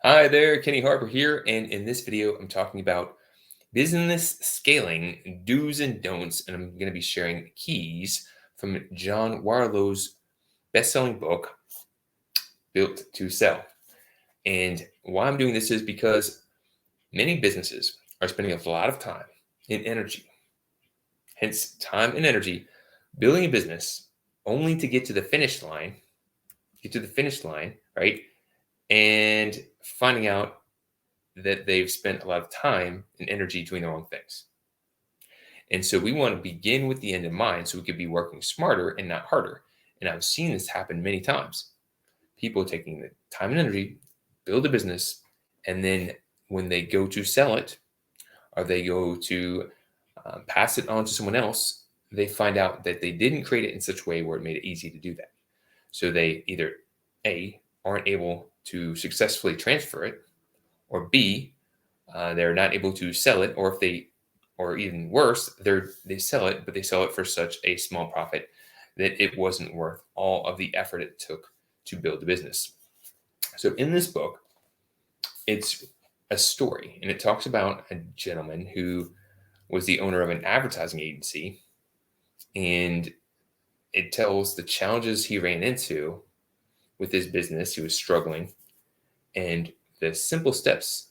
Hi there, Kenny Harper here, and in this video, I'm talking about business scaling do's and don'ts, and I'm going to be sharing keys from John Warrillow's best-selling book, Built to Sell. And why I'm doing this is because many businesses are spending a lot of time and energy, hence time and energy, building a business only to get to the finish line, right? And finding out that they've spent a lot of time and energy doing the wrong things. And so we want to begin with the end in mind so we could be working smarter and not harder. And I've seen this happen many times. People taking the time and energy, build a business, and then when they go to sell it or they go to pass it on to someone else, they find out that they didn't create it in such a way where it made it easy to do that. So they either A, aren't able to successfully transfer it, or B, they're not able to sell it, or even worse, they sell it, but they sell it for such a small profit that it wasn't worth all of the effort it took to build the business. So in this book, it's a story, and it talks about a gentleman who was the owner of an advertising agency, and it tells the challenges he ran into with his business. He was struggling, and the simple steps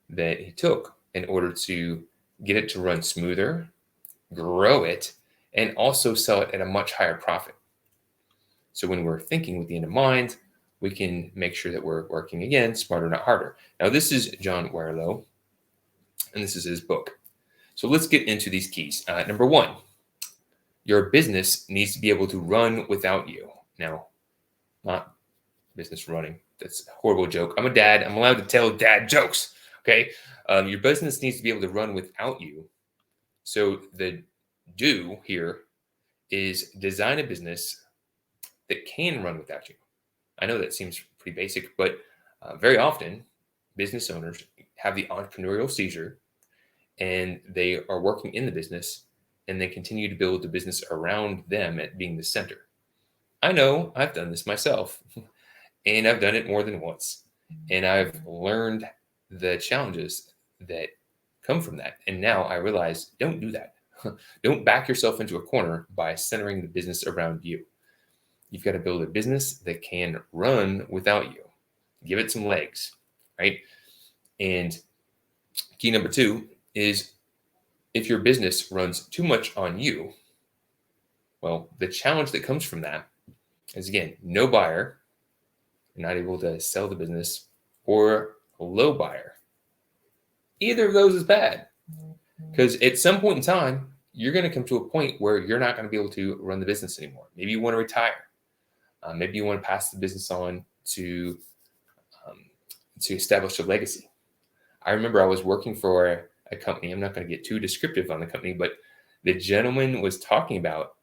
that he took in order to get it to run smoother, grow it, and also sell it at a much higher profit. So when we're thinking with the end in mind, we can make sure that we're working again, smarter, not harder. Now, this is John Warrillow, and this is his book. So let's get into these keys. Number one, your business needs to be able to run without you. Now, not business running. That's a horrible joke. I'm a dad. I'm allowed to tell dad jokes. Okay. Your business needs to be able to run without you. So the do here is design a business that can run without you. I know that seems pretty basic, but very often business owners have the entrepreneurial seizure and they are working in the business and they continue to build the business around them at being the center. I know I've done this myself and I've done it more than once. And I've learned the challenges that come from that. And now I realize don't do that. Don't back yourself into a corner by centering the business around you. You've got to build a business that can run without you. Give it some legs, right? And key number two is if your business runs too much on you, well, the challenge that comes from that is, again, no buyer, you're not able to sell the business, or a low buyer. Either of those is bad because at some point in time, you're going to come to a point where you're not going to be able to run the business anymore. Maybe you want to retire. Maybe you want to pass the business on to establish a legacy. I remember I was working for a company. I'm not going to get too descriptive on the company, but the gentleman was talking about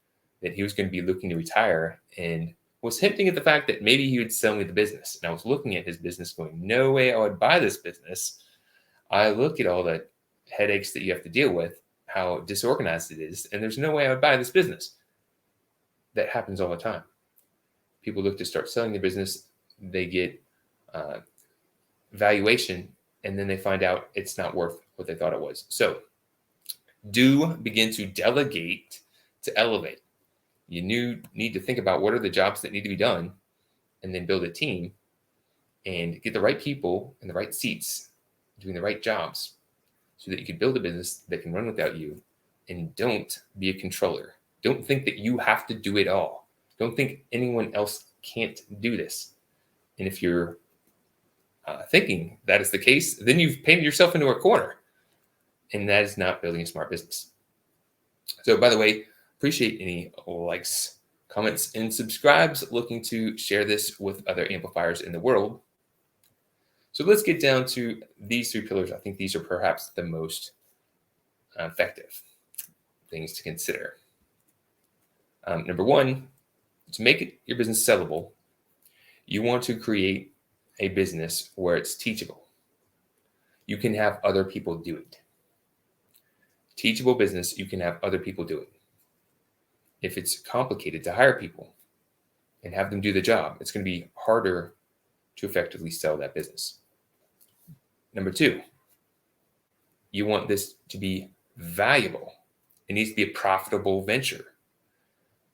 that he was going to be looking to retire and was hinting at the fact that maybe he would sell me the business. And I was looking at his business going, no way I would buy this business. I look at all the headaches that you have to deal with, how disorganized it is, and there's no way I would buy this business. That happens all the time. People look to start selling their business, they get valuation, and then they find out it's not worth what they thought it was. So do begin to delegate to elevate. You need to think about what are the jobs that need to be done, and then build a team and get the right people in the right seats doing the right jobs so that you can build a business that can run without you. And don't be a controller. Don't think that you have to do it all. Don't think anyone else can't do this. And if you're thinking that is the case, then you've painted yourself into a corner. And that is not building a smart business. So, by the way, appreciate any likes, comments, and subscribes. Looking to share this with other amplifiers in the world. So let's get down to these three pillars. I think these are perhaps the most effective things to consider. Number one, to make your business sellable, you want to create a business where it's teachable. You can have other people do it. Teachable business, you can have other people do it. If it's complicated to hire people and have them do the job, it's going to be harder to effectively sell that business. Number two, you want this to be valuable. It needs to be a profitable venture.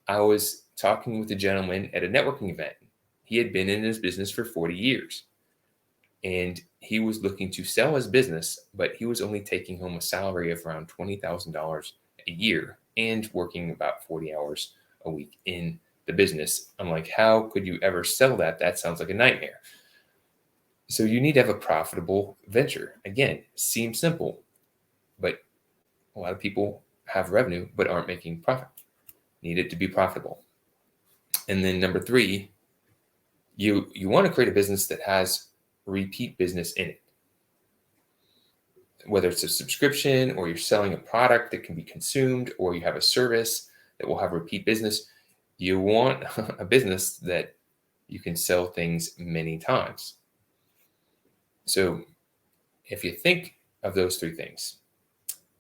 I was talking with a gentleman at a networking event. He had been in his business for 40 years. And he was looking to sell his business, but he was only taking home a salary of around $20,000 a year and working about 40 hours a week in the business. I'm like, how could you ever sell that? That sounds like a nightmare. So you need to have a profitable venture. Again, seems simple, but a lot of people have revenue but aren't making profit. Need it to be profitable. And then number three, you want to create a business that has repeat business in it. Whether it's a subscription or you're selling a product that can be consumed or you have a service that will have repeat business, you want a business that you can sell things many times. So if you think of those three things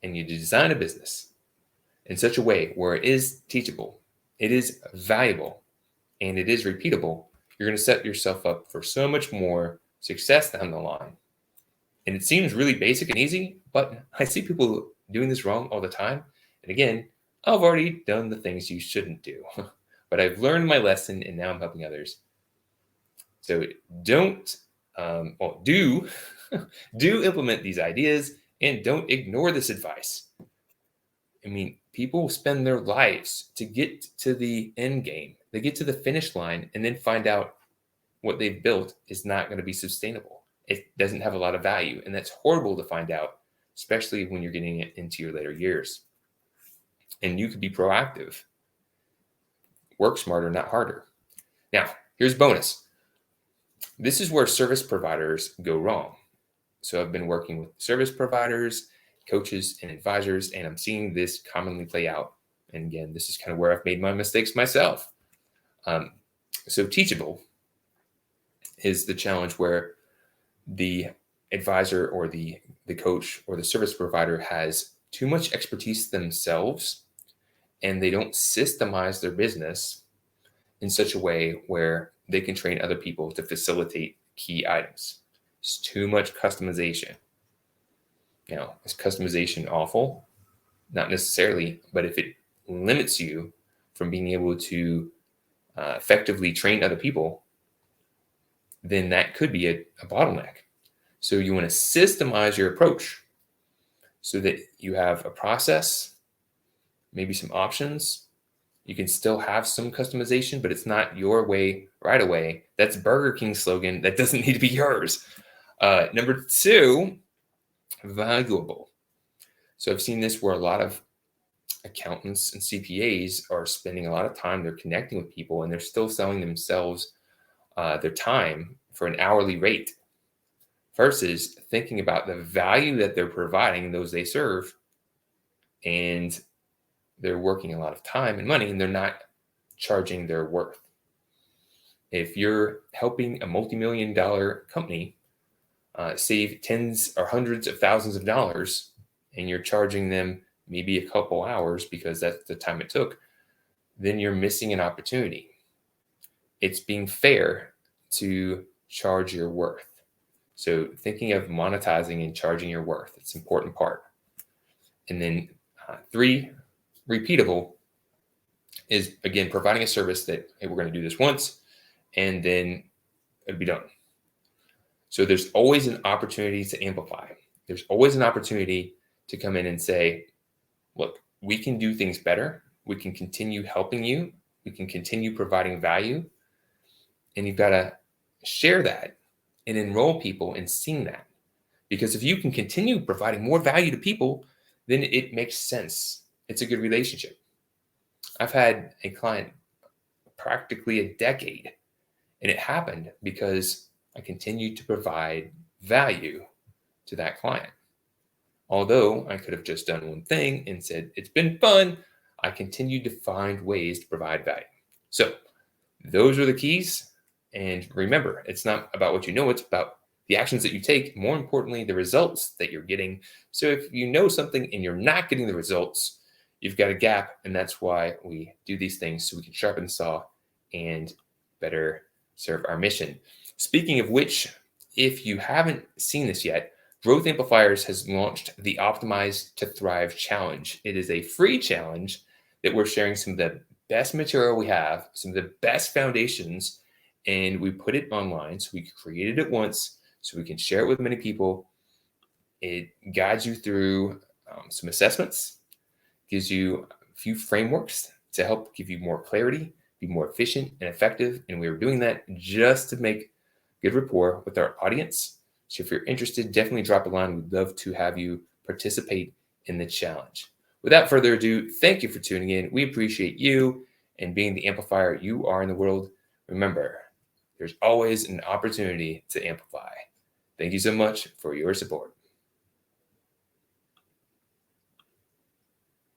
and you design a business in such a way where it is teachable, it is valuable, and it is repeatable, you're going to set yourself up for so much more success down the line. And it seems really basic and easy, but I see people doing this wrong all the time. And again, I've already done the things you shouldn't do, but I've learned my lesson and now I'm helping others. So do implement these ideas and don't ignore this advice. I mean, people spend their lives to get to the end game. They get to the finish line and then find out what they've built is not going to be sustainable. It doesn't have a lot of value. And that's horrible to find out, especially when you're getting it into your later years. And you could be proactive. Work smarter, not harder. Now, here's a bonus. This is where service providers go wrong. So I've been working with service providers, coaches, and advisors, and I'm seeing this commonly play out. And again, this is kind of where I've made my mistakes myself. So teachable is the challenge where the advisor or the coach or the service provider has too much expertise themselves and they don't systemize their business in such a way where they can train other people to facilitate key items. It's too much customization. Now, is customization awful? Not necessarily, but if it limits you from being able to effectively train other people, then that could be a bottleneck. So you want to systemize your approach so that you have a process, maybe some options. You can still have some customization, but it's not your way right away. That's Burger King's slogan. That doesn't need to be yours. Number two, valuable. So I've seen this where a lot of accountants and CPAs are spending a lot of time. They're connecting with people and they're still selling themselves their time for an hourly rate versus thinking about the value that they're providing those they serve. And they're working a lot of time and money and they're not charging their worth. If you're helping a multi-million-dollar company save tens or hundreds of thousands of dollars and you're charging them maybe a couple hours because that's the time it took, then you're missing an opportunity. It's being fair to charge your worth. So thinking of monetizing and charging your worth, it's an important part. And then three, repeatable is, again, providing a service that, hey, we're going to do this once and then it'll be done. So there's always an opportunity to amplify. There's always an opportunity to come in and say, look, we can do things better. We can continue helping you. We can continue providing value. And you've got to share that and enroll people in seeing that. Because if you can continue providing more value to people, then it makes sense. It's a good relationship. I've had a client practically a decade, and it happened because I continued to provide value to that client. Although I could have just done one thing and said, it's been fun, I continued to find ways to provide value. So those are the keys. And remember, it's not about what you know, it's about the actions that you take. More importantly, the results that you're getting. So if you know something and you're not getting the results, you've got a gap. And that's why we do these things, so we can sharpen the saw and better serve our mission. Speaking of which, if you haven't seen this yet, Growth Amplifiers has launched the Optimize to Thrive Challenge. It is a free challenge that we're sharing some of the best material we have, some of the best foundations, and we put it online. So we created it once so we can share it with many people. It guides you through some assessments, gives you a few frameworks to help give you more clarity, be more efficient and effective. And we are doing that just to make good rapport with our audience. So if you're interested, definitely drop a line. We'd love to have you participate in the challenge. Without further ado, thank you for tuning in. We appreciate you and being the amplifier you are in the world. Remember, there's always an opportunity to amplify. Thank you so much for your support.